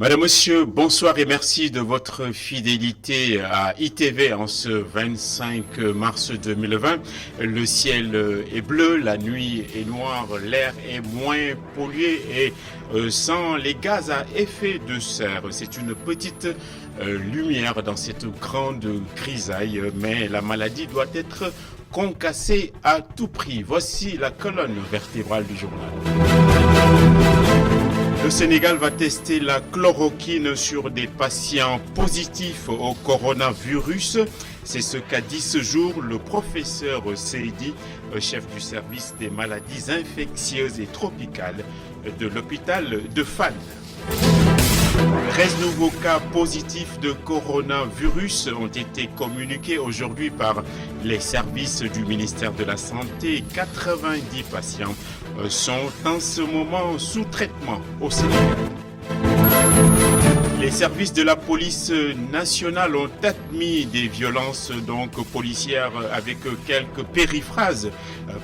Madame, Monsieur, bonsoir et merci de votre fidélité à ITV en ce 25 mars 2020. Le ciel est bleu, la nuit est noire, l'air est moins pollué et sans les gaz à effet de serre. C'est une petite lumière dans cette grande grisaille, mais la maladie doit être concassée à tout prix. Voici la colonne vertébrale du journal. Le Sénégal va tester la chloroquine sur des patients positifs au coronavirus. C'est ce qu'a dit ce jour le professeur Seydi, chef du service des maladies infectieuses et tropicales de l'hôpital de Fann. 13 nouveaux cas positifs de coronavirus ont été communiqués aujourd'hui par les services du ministère de la Santé. 90 patients sont en ce moment sous traitement au Sénégal. Les services de la police nationale ont admis des violences policières avec quelques périphrases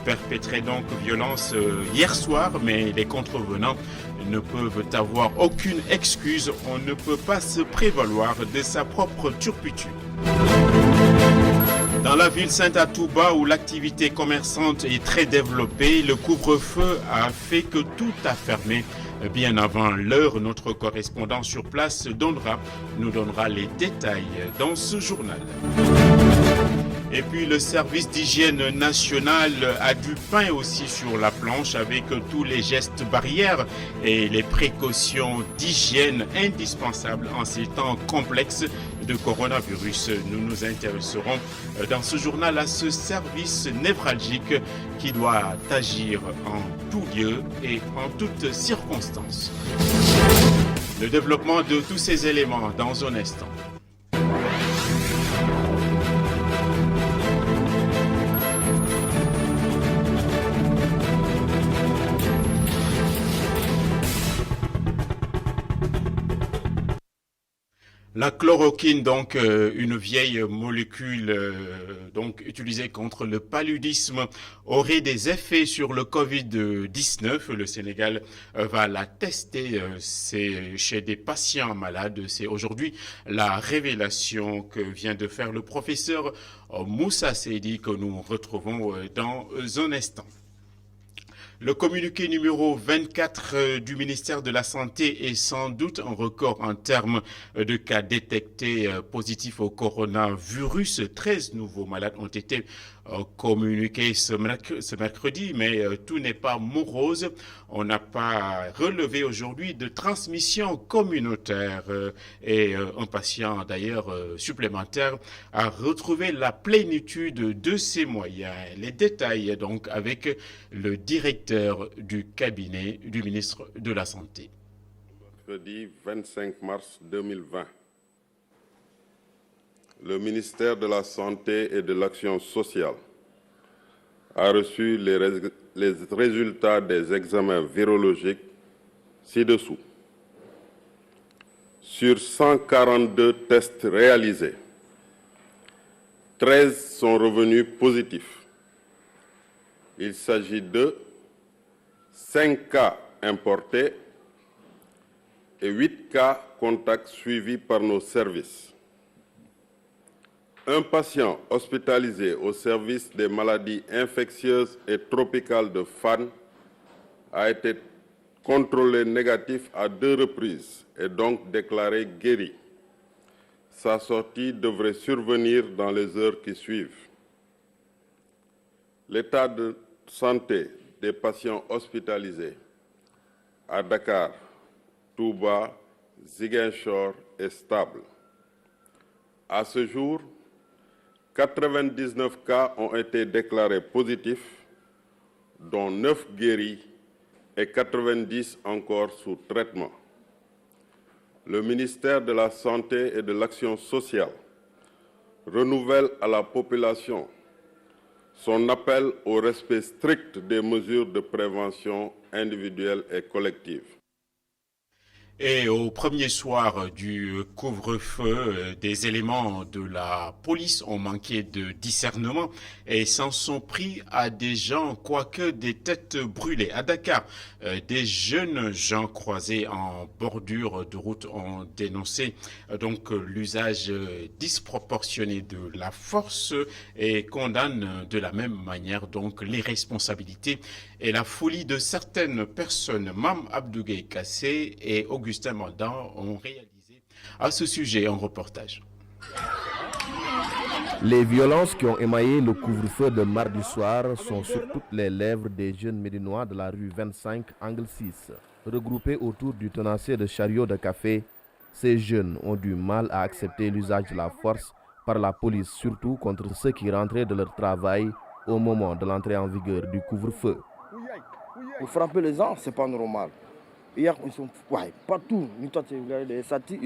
perpétrées violences hier soir, mais les contrevenants ne peuvent avoir aucune excuse. On ne peut pas se prévaloir de sa propre turpitude. Dans la ville Saint-Atouba, où l'activité commerçante est très développée, le couvre-feu a fait que tout a fermé bien avant l'heure. Notre correspondant sur place nous donnera les détails dans ce journal. Et puis le service d'hygiène national a du pain aussi sur la planche avec tous les gestes barrières et les précautions d'hygiène indispensables en ces temps complexes de coronavirus. Nous nous intéresserons dans ce journal à ce service névralgique qui doit agir en tout lieu et en toutes circonstances. Le développement de tous ces éléments dans un instant. La chloroquine, une vieille molécule utilisée contre le paludisme, aurait des effets sur le Covid-19. Le Sénégal va la tester chez des patients malades. C'est aujourd'hui la révélation que vient de faire le professeur Moussa Seydi que nous retrouvons dans un instant. Le communiqué numéro 24 du ministère de la Santé est sans doute un record en termes de cas détectés positifs au coronavirus. 13 nouveaux malades ont été communiqués ce mercredi, mais tout n'est pas morose. On n'a pas relevé aujourd'hui de transmission communautaire et un patient d'ailleurs supplémentaire a retrouvé la plénitude de ses moyens. Les détails donc avec le directeur du cabinet du ministre de la Santé. Mercredi 25 mars 2020, le ministère de la Santé et de l'Action sociale a reçu les résultats des examens virologiques ci-dessous. Sur 142 tests réalisés, 13 sont revenus positifs. Il s'agit de 5 cas importés et 8 cas contacts suivis par nos services. Un patient hospitalisé au service des maladies infectieuses et tropicales de Fann a été contrôlé négatif à 2 reprises et donc déclaré guéri. Sa sortie devrait survenir dans les heures qui suivent. L'état de santé des patients hospitalisés à Dakar, Touba, Ziguinchor est stable. À ce jour, 99 cas ont été déclarés positifs, dont 9 guéris et 90 encore sous traitement. Le ministère de la Santé et de l'Action sociale renouvelle à la population son appel au respect strict des mesures de prévention individuelle et collective. Et au premier soir du couvre-feu, des éléments de la police ont manqué de discernement et s'en sont pris à des gens, quoique des têtes brûlées. À Dakar, des jeunes gens croisés en bordure de route ont dénoncé donc l'usage disproportionné de la force et condamnent de la même manière donc l'irresponsabilité et la folie de certaines personnes. Mam Abdougué Kassé et Augustin Mandan ont réalisé à ce sujet un reportage. Les violences qui ont émaillé le couvre-feu de mardi soir sont sur toutes les lèvres des jeunes médinois de la rue 25, angle 6. Regroupés autour du tenancier de chariot de café, ces jeunes ont du mal à accepter l'usage de la force par la police, surtout contre ceux qui rentraient de leur travail au moment de l'entrée en vigueur du couvre-feu. Pour frapper les gens, c'est pas normal. Hier, ils sont partout. Des satis,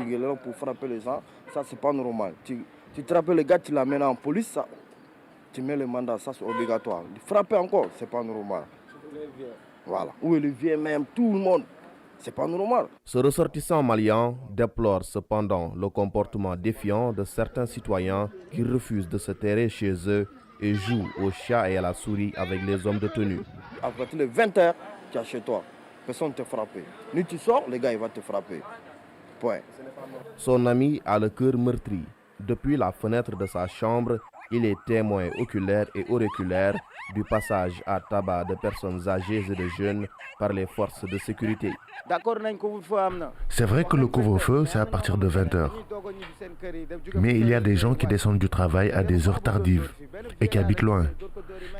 pour frapper les gens, ça c'est pas normal. Tu te rappelles le gars, tu l'amènes en police, ça, tu mets le mandat, ça c'est obligatoire. Frapper encore, c'est pas normal. Voilà. Ou les vieux même, tout le monde, c'est pas normal. Ce ressortissant malien déplore cependant le comportement défiant de certains citoyens qui refusent de se terrer chez eux et jouent au chat et à la souris avec les hommes de tenue. À partir de 20h, tu es chez toi. Personne ne te frappe. Ni tu sors, le gars il va te frapper. Point. Son ami a le cœur meurtri. Depuis la fenêtre de sa chambre, il est témoin oculaire et auriculaire du passage à tabac de personnes âgées et de jeunes par les forces de sécurité. C'est vrai que le couvre-feu, c'est à partir de 20h. Mais il y a des gens qui descendent du travail à des heures tardives et qui habitent loin.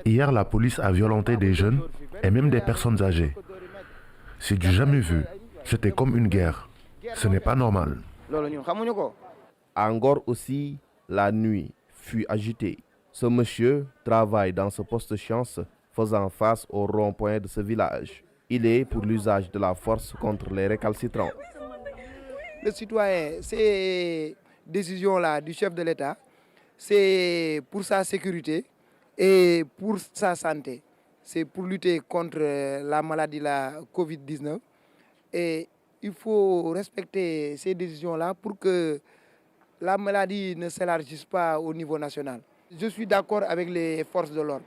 Hier, la police a violenté des jeunes et même des personnes âgées. C'est du jamais vu. C'était comme une guerre. Ce n'est pas normal. À Angor aussi, la nuit fut agitée. Ce monsieur travaille dans ce poste-chance faisant face au rond-point de ce village. Il est pour l'usage de la force contre les récalcitrants. Le citoyen, ces décisions-là du chef de l'État, c'est pour sa sécurité et pour sa santé. C'est pour lutter contre la maladie, la Covid-19. Et il faut respecter ces décisions-là pour que la maladie ne s'élargisse pas au niveau national. Je suis d'accord avec les forces de l'ordre.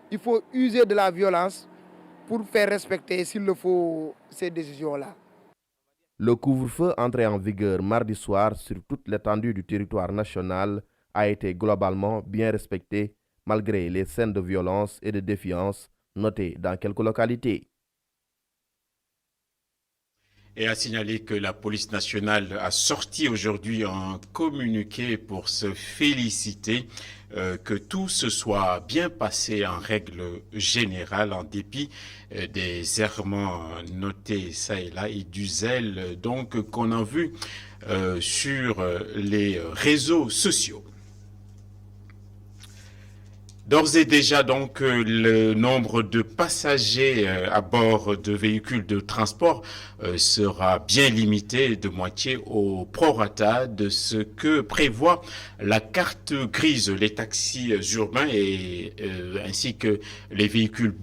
Il faut user de la violence pour faire respecter, s'il le faut, ces décisions-là. Le couvre-feu entré en vigueur mardi soir sur toute l'étendue du territoire national a été globalement bien respecté malgré les scènes de violence et de défiance notées dans quelques localités. Et à signaler que la police nationale a sorti aujourd'hui un communiqué pour se féliciter que tout se soit bien passé en règle générale en dépit des errements notés ça et là et du zèle donc qu'on a vu sur les réseaux sociaux. D'ores et déjà, donc, le nombre de passagers à bord de véhicules de transport sera bien limité de moitié au prorata de ce que prévoit la carte grise. Les taxis urbains et ainsi que les véhicules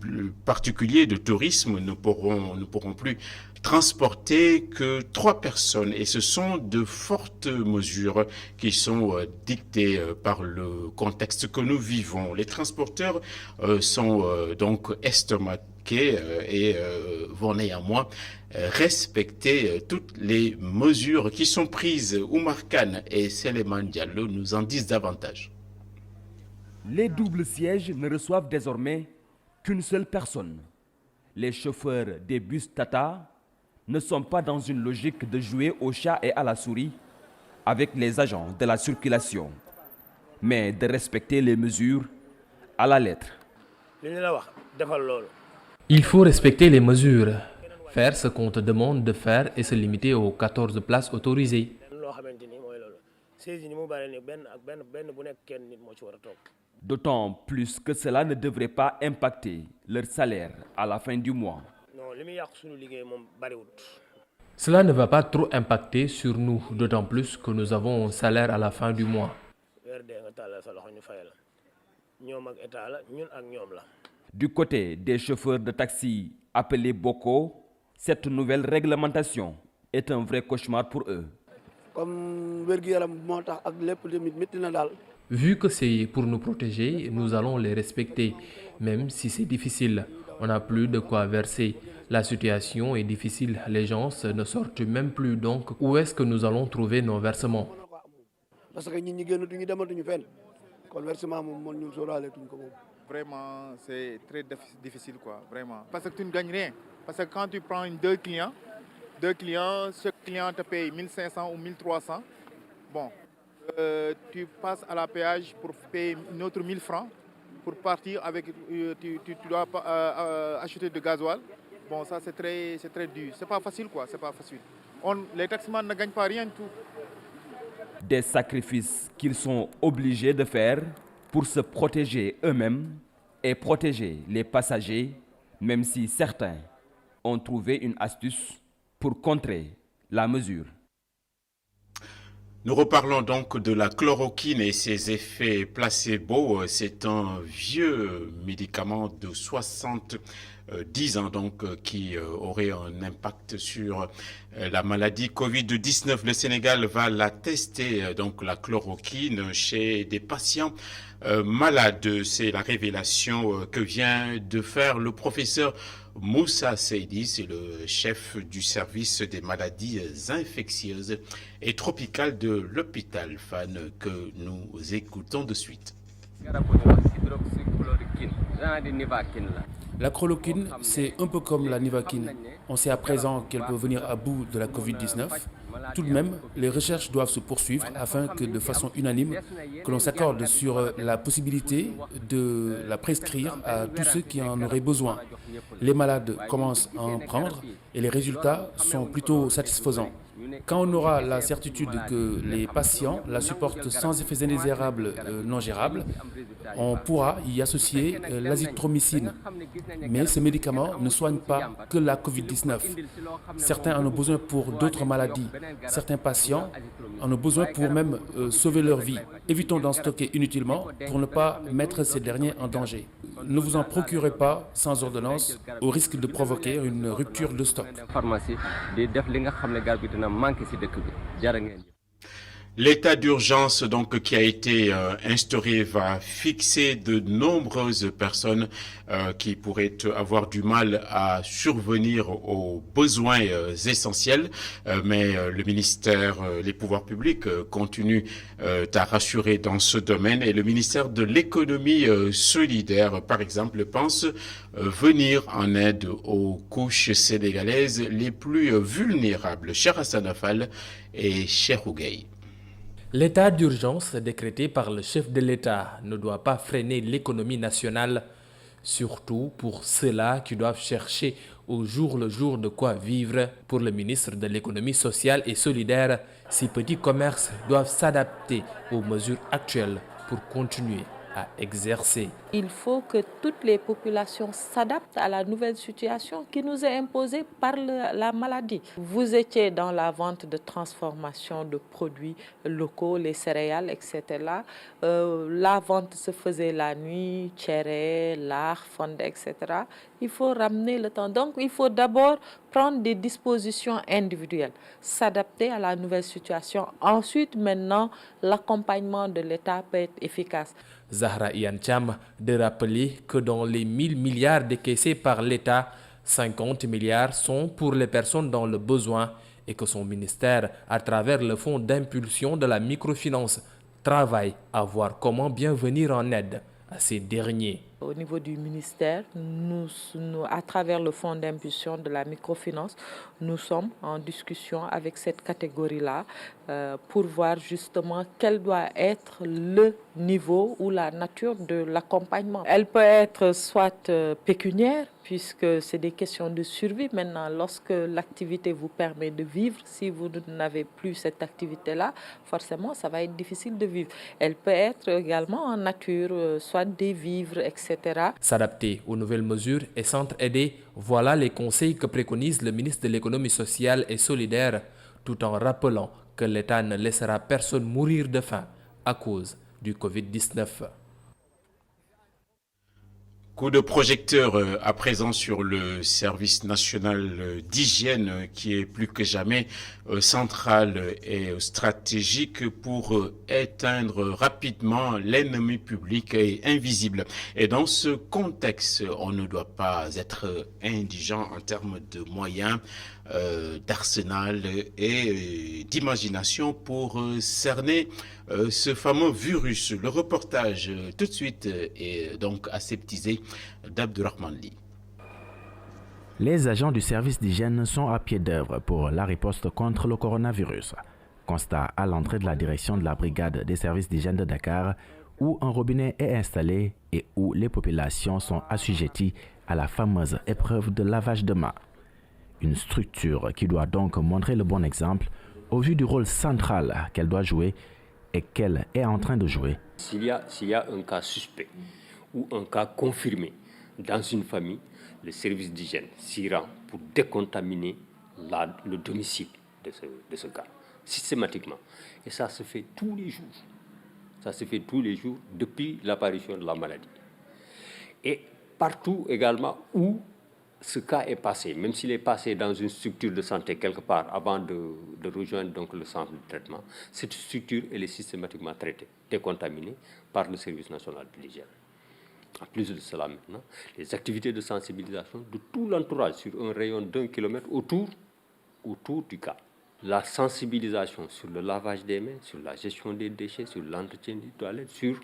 particuliers de tourisme ne pourront plus transporter que 3 personnes et ce sont de fortes mesures qui sont dictées par le contexte que nous vivons. Les transporteurs sont donc estomaqués et vont néanmoins respecter toutes les mesures qui sont prises. Oumar Khan et Seleman Diallo nous en disent davantage. Les doubles sièges ne reçoivent désormais qu'une seule personne. Les chauffeurs des bus Tata ne sont pas dans une logique de jouer au chat et à la souris avec les agents de la circulation, mais de respecter les mesures à la lettre. Il faut respecter les mesures, faire ce qu'on te demande de faire et se limiter aux 14 places autorisées. D'autant plus que cela ne devrait pas impacter leur salaire à la fin du mois. Cela ne va pas trop impacter sur nous, d'autant plus que nous avons un salaire à la fin du mois. Du côté des chauffeurs de taxi appelés Boko, cette nouvelle réglementation est un vrai cauchemar pour eux. Vu que c'est pour nous protéger, nous allons les respecter, même si c'est difficile. On n'a plus de quoi verser. La situation est difficile, les gens ne sortent même plus, donc où est-ce que nous allons trouver nos versements? Vraiment, c'est très difficile, quoi, vraiment. Parce que tu ne gagnes rien. Parce que quand tu prends deux clients, chaque client te paye 1500 ou 1300. Bon, tu passes à la péage pour payer une autre 1000 francs pour partir avec. Tu dois acheter de gasoil. Bon, ça c'est très dur. C'est pas facile, quoi. C'est pas facile. Les taximans ne gagnent pas rien du tout. Des sacrifices qu'ils sont obligés de faire pour se protéger eux-mêmes et protéger les passagers, même si certains ont trouvé une astuce pour contrer la mesure. Nous reparlons donc de la chloroquine et ses effets placebo. C'est un vieux médicament de 70 ans donc qui aurait un impact sur la maladie Covid-19. Le Sénégal va la tester, donc la chloroquine, chez des patients malades. C'est la révélation que vient de faire le professeur Moussa Seydi, c'est le chef du service des maladies infectieuses et tropicales de l'hôpital Fann que nous écoutons de suite. La chloroquine, c'est un peu comme la nivaquine. On sait à présent qu'elle peut venir à bout de la Covid-19. Tout de même, les recherches doivent se poursuivre afin que, de façon unanime, que l'on s'accorde sur la possibilité de la prescrire à tous ceux qui en auraient besoin. Les malades commencent à en prendre et les résultats sont plutôt satisfaisants. Quand on aura la certitude que les patients la supportent sans effets indésirables non gérables, on pourra y associer l'azithromycine. Mais ce médicament ne soigne pas que la Covid-19. Certains en ont besoin pour d'autres maladies. Certains patients en ont besoin pour même sauver leur vie. Évitons d'en stocker inutilement pour ne pas mettre ces derniers en danger. Ne vous en procurez pas sans ordonnance au risque de provoquer une rupture de stock. L'état d'urgence donc qui a été instauré va fixer de nombreuses personnes qui pourraient avoir du mal à survenir aux besoins essentiels, mais le ministère, les pouvoirs publics continuent à rassurer dans ce domaine et le ministère de l'économie solidaire, par exemple, pense venir en aide aux couches sénégalaises les plus vulnérables. Cher Hassan Afal et Cher Ougueï. L'état d'urgence décrété par le chef de l'État ne doit pas freiner l'économie nationale, surtout pour ceux-là qui doivent chercher au jour le jour de quoi vivre. Pour le ministre de l'économie sociale et solidaire, ces petits commerces doivent s'adapter aux mesures actuelles pour continuer à exercer. Il faut que toutes les populations s'adaptent à la nouvelle situation qui nous est imposée par la maladie. Vous étiez dans la vente de transformation de produits locaux, les céréales, etc. La vente se faisait la nuit, tchéré, lard, fondé, etc. Il faut ramener le temps. Donc, il faut d'abord prendre des dispositions individuelles, s'adapter à la nouvelle situation. Ensuite, maintenant, l'accompagnement de l'État peut être efficace. Zahra Iyancham de rappeler que dans les 1000 milliards décaissés par l'État, 50 milliards sont pour les personnes dans le besoin et que son ministère, à travers le fonds d'impulsion de la microfinance, travaille à voir comment bien venir en aide à ces derniers. Au niveau du ministère, nous, à travers le fonds d'impulsion de la microfinance, nous sommes en discussion avec cette catégorie-là pour voir justement quel doit être le niveau ou la nature de l'accompagnement. Elle peut être soit pécuniaire, puisque c'est des questions de survie. Maintenant, lorsque l'activité vous permet de vivre, si vous n'avez plus cette activité-là, forcément, ça va être difficile de vivre. Elle peut être également en nature, soit des vivres, etc. S'adapter aux nouvelles mesures et s'entraider, voilà les conseils que préconise le ministre de l'économie sociale et solidaire, tout en rappelant que l'État ne laissera personne mourir de faim à cause du Covid-19. Coup de projecteur à présent sur le service national d'hygiène qui est plus que jamais central et stratégique pour éteindre rapidement l'ennemi public et invisible. Et dans ce contexte, on ne doit pas être indigent en termes de moyens, d'arsenal et d'imagination pour cerner ce fameux virus. Le reportage tout de suite est donc aseptisé d'Abdurrahman Li. Les agents du service d'hygiène sont à pied d'œuvre pour la riposte contre le coronavirus. Constat à l'entrée de la direction de la brigade des services d'hygiène de Dakar, où un robinet est installé et où les populations sont assujetties à la fameuse épreuve de lavage de mains. Une structure qui doit donc montrer le bon exemple au vu du rôle central qu'elle doit jouer et qu'elle est en train de jouer. S'il y a un cas suspect ou un cas confirmé dans une famille, le service d'hygiène s'y rend pour décontaminer le domicile de ce cas, systématiquement. Et ça se fait tous les jours. Ça se fait tous les jours depuis l'apparition de la maladie. Et partout également où ce cas est passé, même s'il est passé dans une structure de santé quelque part avant de rejoindre donc le centre de traitement, cette structure elle est systématiquement traitée, décontaminée par le service national de l'hygiène. En plus de cela maintenant, les activités de sensibilisation de tout l'entourage sur un rayon d'1 kilomètre autour du cas. La sensibilisation sur le lavage des mains, sur la gestion des déchets, sur l'entretien des toilettes, sur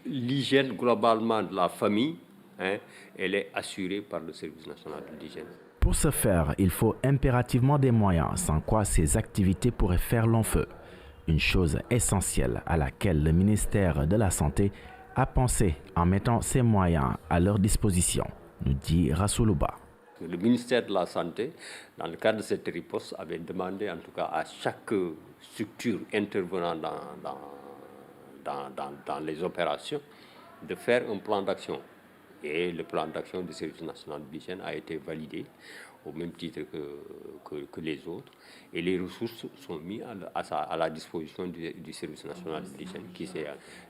l'hygiène globalement de la famille, elle est assurée par le service national de l'hygiène. Pour ce faire, il faut impérativement des moyens, sans quoi ces activités pourraient faire long feu. Une chose essentielle à laquelle le ministère de la Santé a pensé en mettant ses moyens à leur disposition, nous dit Rassoulouba. Le ministère de la Santé, dans le cadre de cette riposte, avait demandé en tout cas à chaque structure intervenant dans les opérations de faire un plan d'action. Et le plan d'action du service national de l'hygiène a été validé au même titre que les autres. Et les ressources sont mises à la disposition du service national de l'hygiène.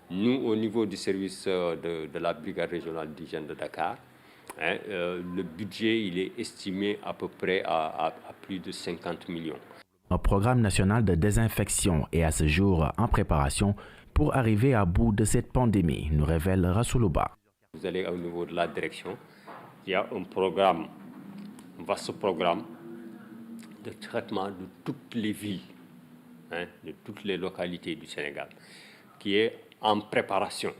Nous, au niveau du service de la brigade régionale d'hygiène de Dakar, le budget il est estimé à peu près à plus de 50 millions. Un programme national de désinfection est à ce jour en préparation pour arriver à bout de cette pandémie, nous révèle Rassoulouba. Vous allez au niveau de la direction, il y a un programme, un vaste programme de traitement de toutes les villes, de toutes les localités du Sénégal, qui est en préparation.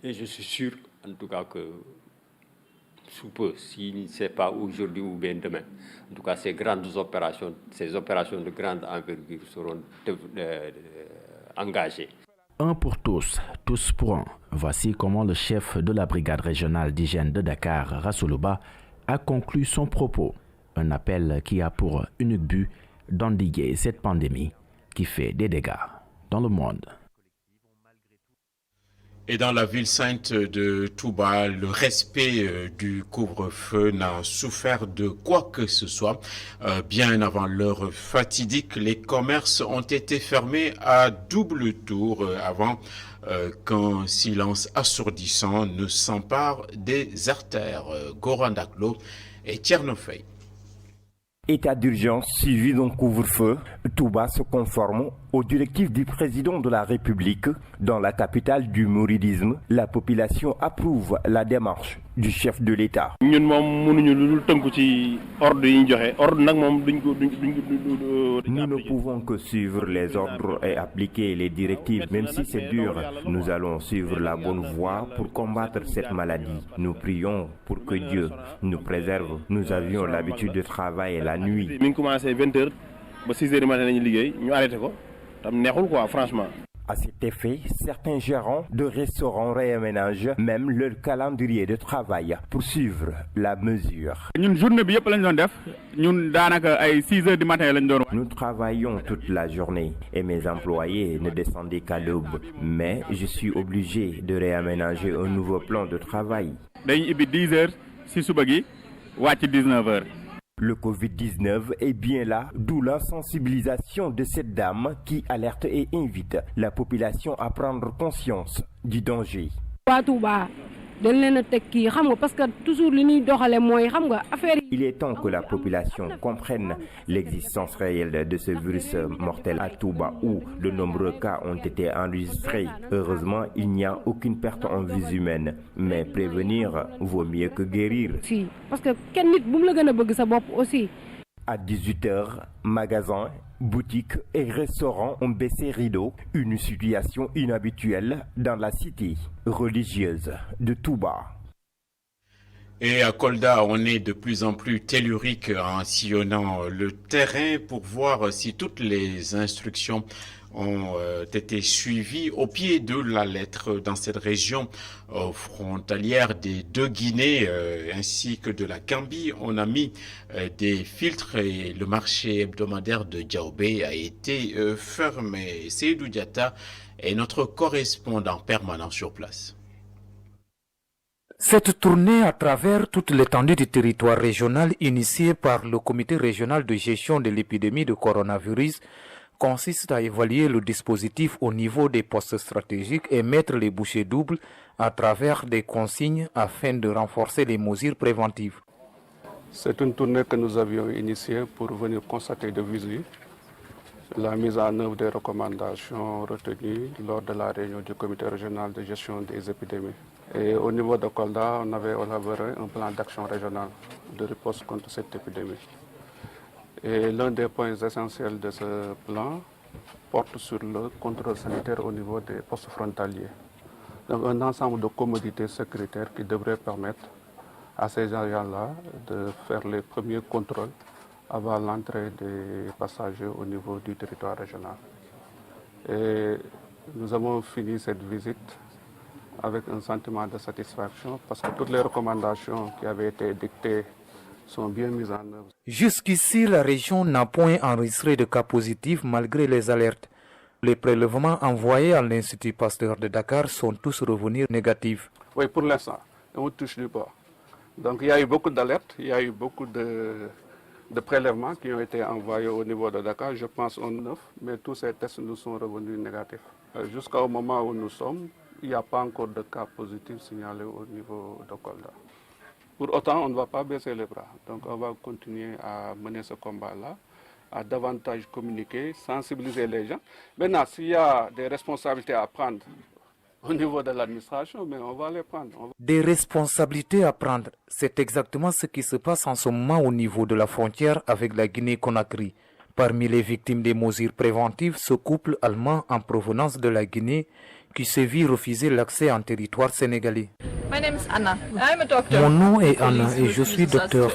Et je suis sûr, en tout cas, que sous peu, si ce n'est pas aujourd'hui ou bien demain, en tout cas, ces opérations de grande envergure seront engagées. Un pour tous, tous pour un. Voici comment le chef de la brigade régionale d'hygiène de Dakar, Rassoulouba, a conclu son propos. Un appel qui a pour unique but d'endiguer cette pandémie qui fait des dégâts dans le monde. Et dans la ville sainte de Touba, le respect du couvre-feu n'a souffert de quoi que ce soit. Bien avant l'heure fatidique, les commerces ont été fermés à double tour avant qu'un silence assourdissant ne s'empare des artères. Goran Daklo et Tchernofei. État d'urgence suivi d'un couvre-feu, Touba se conforme aux directives du président de la République. Dans la capitale du mouridisme, la population approuve la démarche du chef de l'État. Nous ne pouvons que suivre les ordres et appliquer les directives, même si c'est dur. Nous allons suivre la bonne voie pour combattre cette maladie. Nous prions pour que Dieu nous préserve. Nous avions l'habitude de travailler la nuit. À cet effet, certains gérants de restaurants réaménagent même leur calendrier de travail pour suivre la mesure. Nous travaillons toute la journée et mes employés ne descendaient qu'à l'aube. Mais je suis obligé de réaménager un nouveau plan de travail. Le Covid-19 est bien là, d'où la sensibilisation de cette dame qui alerte et invite la population à prendre conscience du danger. Il est temps que la population comprenne l'existence réelle de ce virus mortel à Touba où de nombreux cas ont été enregistrés. Heureusement, il n'y a aucune perte en vie humaine, mais prévenir vaut mieux que guérir. À 18h, magasins, boutiques et restaurants ont baissé rideau, une situation inhabituelle dans la cité religieuse de Touba. Et à Kolda, on est de plus en plus tellurique en sillonnant le terrain pour voir si toutes les instructions ont été suivies au pied de la lettre dans cette région frontalière des deux Guinées ainsi que de la Gambie. On a mis des filtres et le marché hebdomadaire de Diaobé a été fermé. Seydou Diatta est notre correspondant permanent sur place. Cette tournée à travers toute l'étendue du territoire régional initiée par le comité régional de gestion de l'épidémie de coronavirus consiste à évaluer le dispositif au niveau des postes stratégiques et mettre les bouchées doubles à travers des consignes afin de renforcer les mesures préventives. C'est une tournée que nous avions initiée pour venir constater de visu la mise en œuvre des recommandations retenues lors de la réunion du comité régional de gestion des épidémies. Et au niveau de Kolda, on avait élaboré un plan d'action régional de riposte contre cette épidémie. Et l'un des points essentiels de ce plan porte sur le contrôle sanitaire au niveau des postes frontaliers. Donc un ensemble de commodités sécuritaires qui devraient permettre à ces agents-là de faire les premiers contrôles avant l'entrée des passagers au niveau du territoire régional. Et nous avons fini cette visite avec un sentiment de satisfaction parce que toutes les recommandations qui avaient été dictées sont bien mises en œuvre. Jusqu'ici, la région n'a point enregistré de cas positifs malgré les alertes. Les prélèvements envoyés à l'Institut Pasteur de Dakar sont tous revenus négatifs. Oui, pour l'instant, on touche du bois. Donc il y a eu beaucoup d'alertes, il y a eu beaucoup de prélèvements qui ont été envoyés au niveau de Dakar, je pense en 9, mais tous ces tests nous sont revenus négatifs. Jusqu'au moment où nous sommes, il n'y a pas encore de cas positifs signalés au niveau de Kolda. Pour autant, on ne va pas baisser les bras. Donc on va continuer à mener ce combat-là, à davantage communiquer, sensibiliser les gens. Maintenant, s'il y a des responsabilités à prendre au niveau de l'administration, mais on va les prendre. Des responsabilités à prendre, c'est exactement ce qui se passe en ce moment au niveau de la frontière avec la Guinée-Conakry. Parmi les victimes des mesures préventives, ce couple allemand en provenance de la Guinée qui se vit refuser l'accès en territoire sénégalais. Mon nom est Anna et je suis docteur.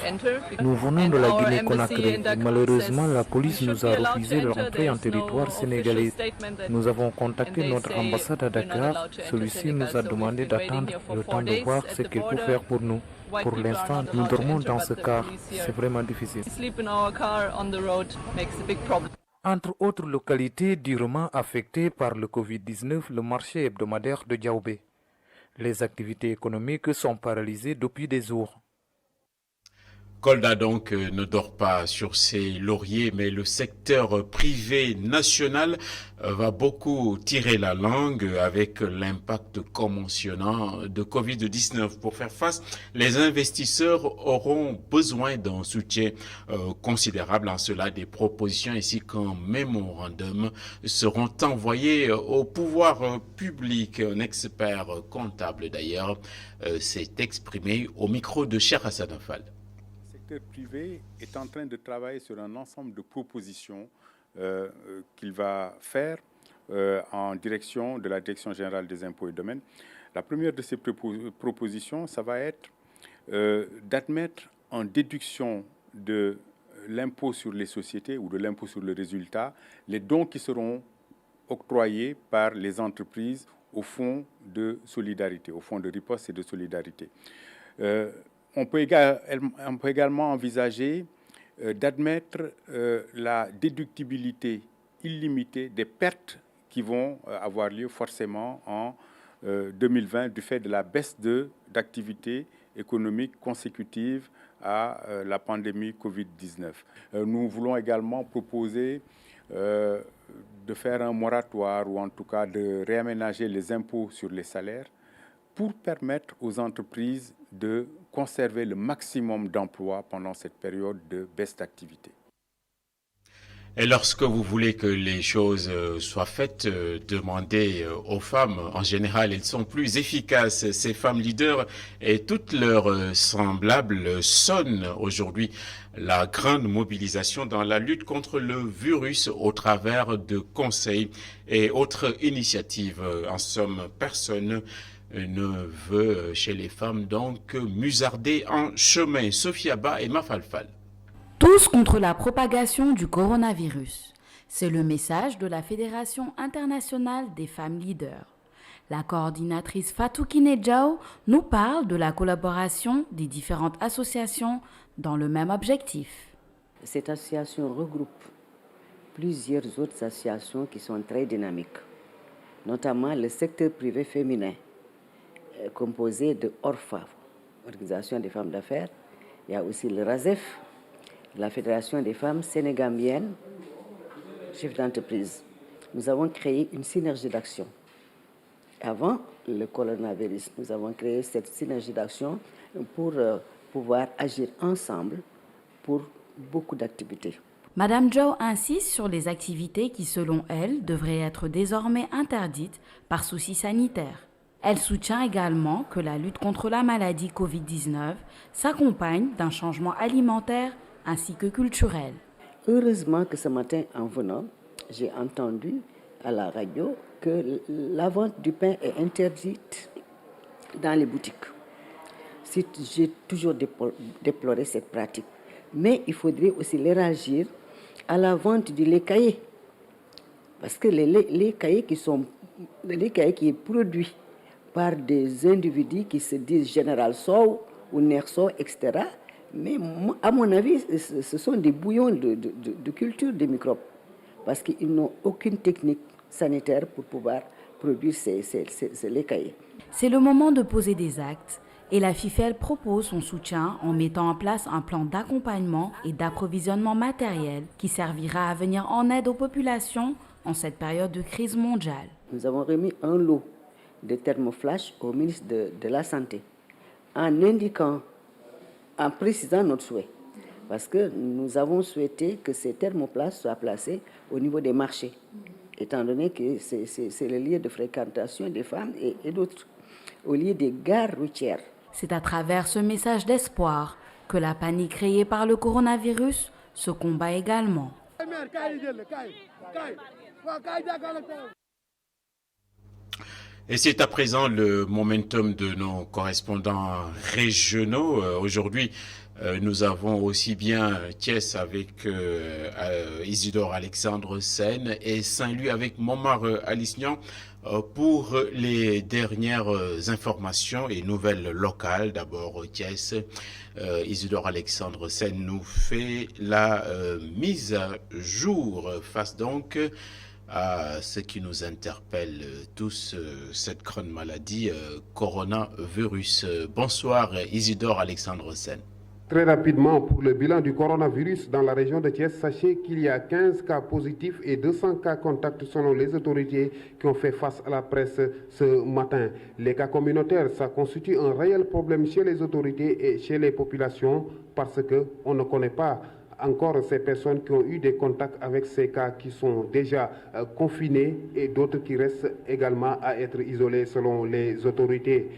Nous venons de la Guinée-Conakry. Malheureusement, la police nous a refusé l'entrée en territoire sénégalais. Nous avons contacté notre ambassade à Dakar. Celui-ci nous a demandé d'attendre le temps de voir ce qu'il peut faire pour nous. Pour l'instant, nous dormons dans ce car. C'est vraiment difficile. Entre autres localités durement affectées par le Covid-19, le marché hebdomadaire de Diaobé. Les activités économiques sont paralysées depuis des jours. Kolda donc ne dort pas sur ses lauriers, mais le secteur privé national va beaucoup tirer la langue avec l'impact conventionnant de Covid-19. Pour faire face, les investisseurs auront besoin d'un soutien considérable. En cela, des propositions ainsi qu'un mémorandum seront envoyés au pouvoir public. Un expert comptable d'ailleurs s'est exprimé au micro de Cheikh Hassan Fall. Le secteur privé est en train de travailler sur un ensemble de propositions qu'il va faire en direction de la Direction générale des impôts et domaines. La première de ces propositions, ça va être d'admettre en déduction de l'impôt sur les sociétés ou de l'impôt sur le résultat les dons qui seront octroyés par les entreprises au fonds de solidarité, au fonds de riposte et de solidarité. On peut également envisager d'admettre la déductibilité illimitée des pertes qui vont avoir lieu forcément en 2020 du fait de la baisse d'activité économique consécutive à la pandémie Covid-19. Nous voulons également proposer de faire un moratoire ou en tout cas de réaménager les impôts sur les salaires pour permettre aux entreprises de conserver le maximum d'emplois pendant cette période de baisse d'activité. Et lorsque vous voulez que les choses soient faites, demandez aux femmes. En général, elles sont plus efficaces. Ces femmes leaders et toutes leurs semblables sonnent aujourd'hui la grande mobilisation dans la lutte contre le virus au travers de conseils et autres initiatives. En somme, personne ne veut chez les femmes donc musarder en chemin. Sophia Ba et Mafalfal. Tous contre la propagation du coronavirus. C'est le message de la Fédération internationale des femmes leaders. La coordinatrice Fatou Kiné Diaw nous parle de la collaboration des différentes associations dans le même objectif. Cette association regroupe plusieurs autres associations qui sont très dynamiques, notamment le secteur privé féminin, composé de ORFA, Organisation des femmes d'affaires. Il y a aussi le RASEF, la Fédération des femmes sénégambiennes, chefs d'entreprise. Nous avons créé une synergie d'action. Avant le coronavirus, nous avons créé cette synergie d'action pour pouvoir agir ensemble pour beaucoup d'activités. Madame Diaw insiste sur les activités qui, selon elle, devraient être désormais interdites par souci sanitaire. Elle soutient également que la lutte contre la maladie Covid-19 s'accompagne d'un changement alimentaire ainsi que culturel. Heureusement que ce matin, en venant, j'ai entendu à la radio que la vente du pain est interdite dans les boutiques. J'ai toujours déploré cette pratique. Mais il faudrait aussi l'élargir à la vente du lait caillé. Parce que le lait caillé qui est produit par des individus qui se disent Général Sow ou Nerso, etc., mais à mon avis, ce sont des bouillons de culture des microbes, parce qu'ils n'ont aucune technique sanitaire pour pouvoir produire ces laits caillés. C'est le moment de poser des actes et la FIFEL propose son soutien en mettant en place un plan d'accompagnement et d'approvisionnement matériel qui servira à venir en aide aux populations en cette période de crise mondiale. Nous avons remis un lot de thermoflash au ministre de la Santé en précisant notre souhait, parce que nous avons souhaité que ces thermoflash soient placés au niveau des marchés, étant donné que c'est le lieu de fréquentation des femmes et d'autres, au lieu des gares routières. C'est à travers ce message d'espoir que la panique créée par le coronavirus se combat également. Et c'est à présent le momentum de nos correspondants régionaux. Aujourd'hui, nous avons aussi bien Thiès avec Isidore Alexandre Sen et Saint-Louis avec Momar Alisnian pour les dernières informations et nouvelles locales. D'abord Thiès, Isidore Alexandre Sen nous fait la mise à jour face donc à ce qui nous interpelle tous, cette grande maladie coronavirus. Bonsoir Isidore Alexandre Sen. Très rapidement, pour le bilan du coronavirus dans la région de Thiès, sachez qu'il y a 15 cas positifs et 200 cas contacts selon les autorités qui ont fait face à la presse ce matin. Les cas communautaires, ça constitue un réel problème chez les autorités et chez les populations parce qu'on ne connaît pas encore ces personnes qui ont eu des contacts avec ces cas qui sont déjà confinés et d'autres qui restent également à être isolés selon les autorités.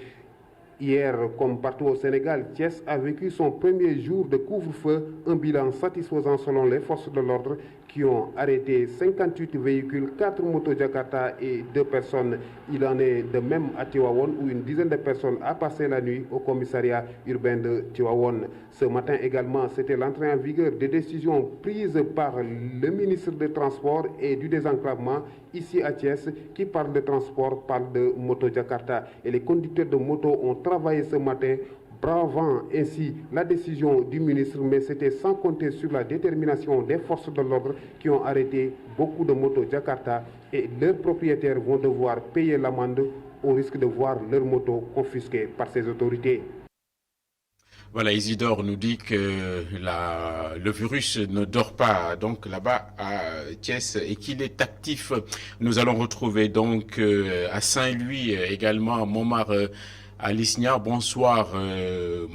Hier, comme partout au Sénégal, Thiès a vécu son premier jour de couvre-feu, un bilan satisfaisant selon les forces de l'ordre qui ont arrêté 58 véhicules, 4 motos Jakarta et 2 personnes. Il en est de même à Tivaouane où une dizaine de personnes a passé la nuit au commissariat urbain de Tivaouane. Ce matin également, c'était l'entrée en vigueur des décisions prises par le ministre des Transports et du Désenclavement ici à Thiès qui parle de transport, parle de moto Jakarta. Et les conducteurs de moto ont travaillé ce matin, bravant ainsi la décision du ministre, mais c'était sans compter sur la détermination des forces de l'ordre qui ont arrêté beaucoup de motos Jakarta et leurs propriétaires vont devoir payer l'amende au risque de voir leurs motos confisquées par ces autorités. Voilà, Isidore nous dit que le virus ne dort pas donc là-bas à Thiès et qu'il est actif. Nous allons retrouver donc à Saint-Louis également Momar Alice Niar, bonsoir.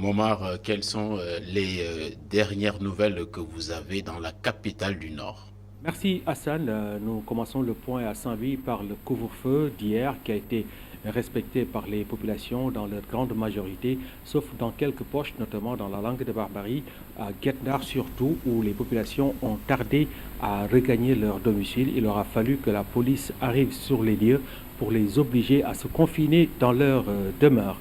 Momar, quelles sont les dernières nouvelles que vous avez dans la capitale du Nord? Merci Hassan. Nous commençons le point à Saint-Louis par le couvre-feu d'hier qui a été respecté par les populations dans leur grande majorité, sauf dans quelques poches, notamment dans la langue de Barbarie, à Guetnar surtout, où les populations ont tardé à regagner leur domicile. Il aura fallu que la police arrive sur les lieux pour les obliger à se confiner dans leur demeure.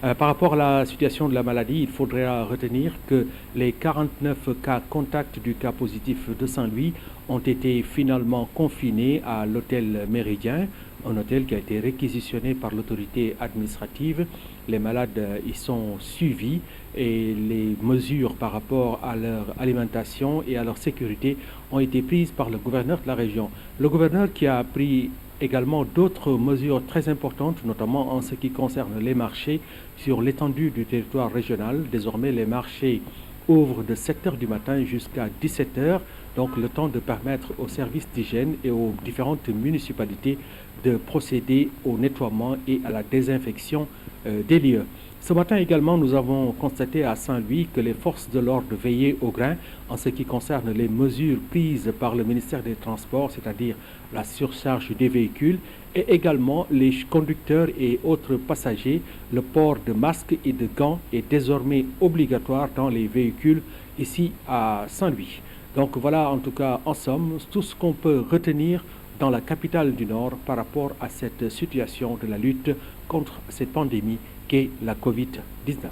Par rapport à la situation de la maladie, il faudra retenir que les 49 cas contacts du cas positif de Saint-Louis ont été finalement confinés à l'hôtel Méridien, un hôtel qui a été réquisitionné par l'autorité administrative. Les malades y sont suivis et les mesures par rapport à leur alimentation et à leur sécurité ont été prises par le gouverneur de la région. Le gouverneur qui a pris également d'autres mesures très importantes, notamment en ce qui concerne les marchés sur l'étendue du territoire régional. Désormais, les marchés ouvrent de 7h du matin jusqu'à 17h, donc le temps de permettre aux services d'hygiène et aux différentes municipalités de procéder au nettoiement et à la désinfection des lieux. Ce matin également, nous avons constaté à Saint-Louis que les forces de l'ordre veillaient au grain en ce qui concerne les mesures prises par le ministère des Transports, c'est-à-dire la surcharge des véhicules, et également les conducteurs et autres passagers. Le port de masques et de gants est désormais obligatoire dans les véhicules ici à Saint-Louis. Donc voilà en tout cas en somme tout ce qu'on peut retenir dans la capitale du Nord par rapport à cette situation de la lutte contre cette pandémie qu'est la Covid-19.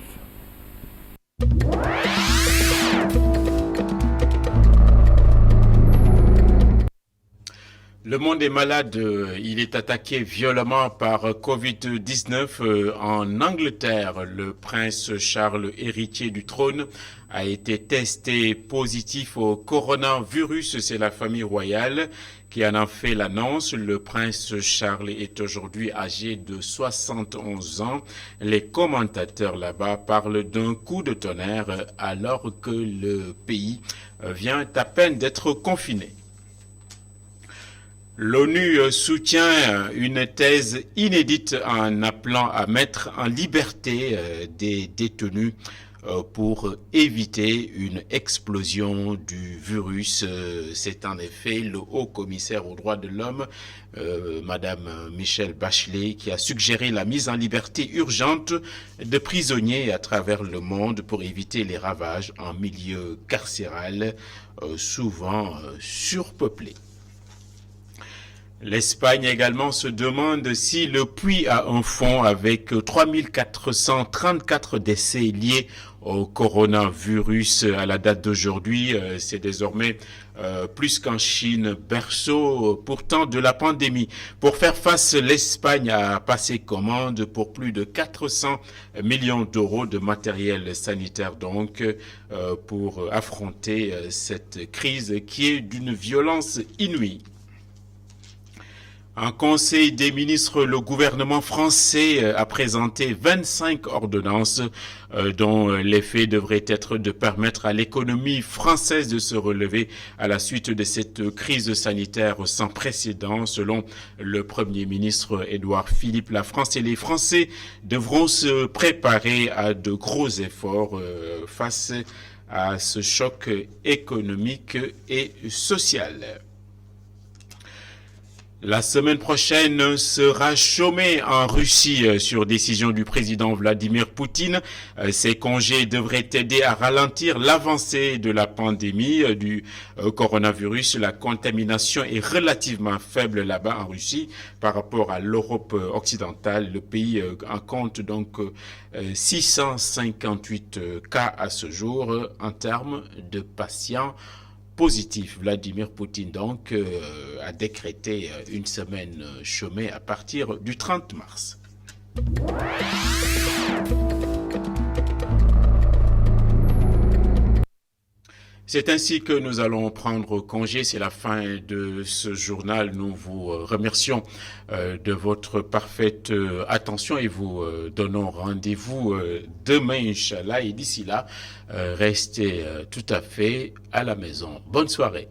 Le monde est malade, il est attaqué violemment par Covid-19 en Angleterre. Le prince Charles, héritier du trône, a été testé positif au coronavirus. C'est la famille royale qui en a fait l'annonce. Le prince Charles est aujourd'hui âgé de 71 ans. Les commentateurs là-bas parlent d'un coup de tonnerre alors que le pays vient à peine d'être confiné. L'ONU soutient une thèse inédite en appelant à mettre en liberté des détenus pour éviter une explosion du virus. C'est en effet le haut-commissaire aux droits de l'homme, Madame Michelle Bachelet, qui a suggéré la mise en liberté urgente de prisonniers à travers le monde pour éviter les ravages en milieu carcéral, souvent surpeuplé. L'Espagne également se demande si le puits a un fond avec 3434 décès liés au coronavirus à la date d'aujourd'hui. C'est désormais plus qu'en Chine, berceau pourtant de la pandémie. Pour faire face, l'Espagne a passé commande pour plus de 400 millions d'euros de matériel sanitaire donc pour affronter cette crise qui est d'une violence inouïe. En Conseil des ministres, le gouvernement français a présenté 25 ordonnances dont l'effet devrait être de permettre à l'économie française de se relever à la suite de cette crise sanitaire sans précédent. Selon le Premier ministre Édouard Philippe, la France et les Français devront se préparer à de gros efforts face à ce choc économique et social. La semaine prochaine sera chômée en Russie sur décision du président Vladimir Poutine. Ces congés devraient aider à ralentir l'avancée de la pandémie du coronavirus. La contamination est relativement faible là-bas en Russie par rapport à l'Europe occidentale. Le pays en compte donc 658 cas à ce jour en termes de patients positif. Vladimir Poutine donc a décrété une semaine chômée à partir du 30 mars. C'est ainsi que nous allons prendre congé. C'est la fin de ce journal. Nous vous remercions de votre parfaite attention et vous donnons rendez-vous demain, Inch'Allah. Et d'ici là, restez tout à fait à la maison. Bonne soirée.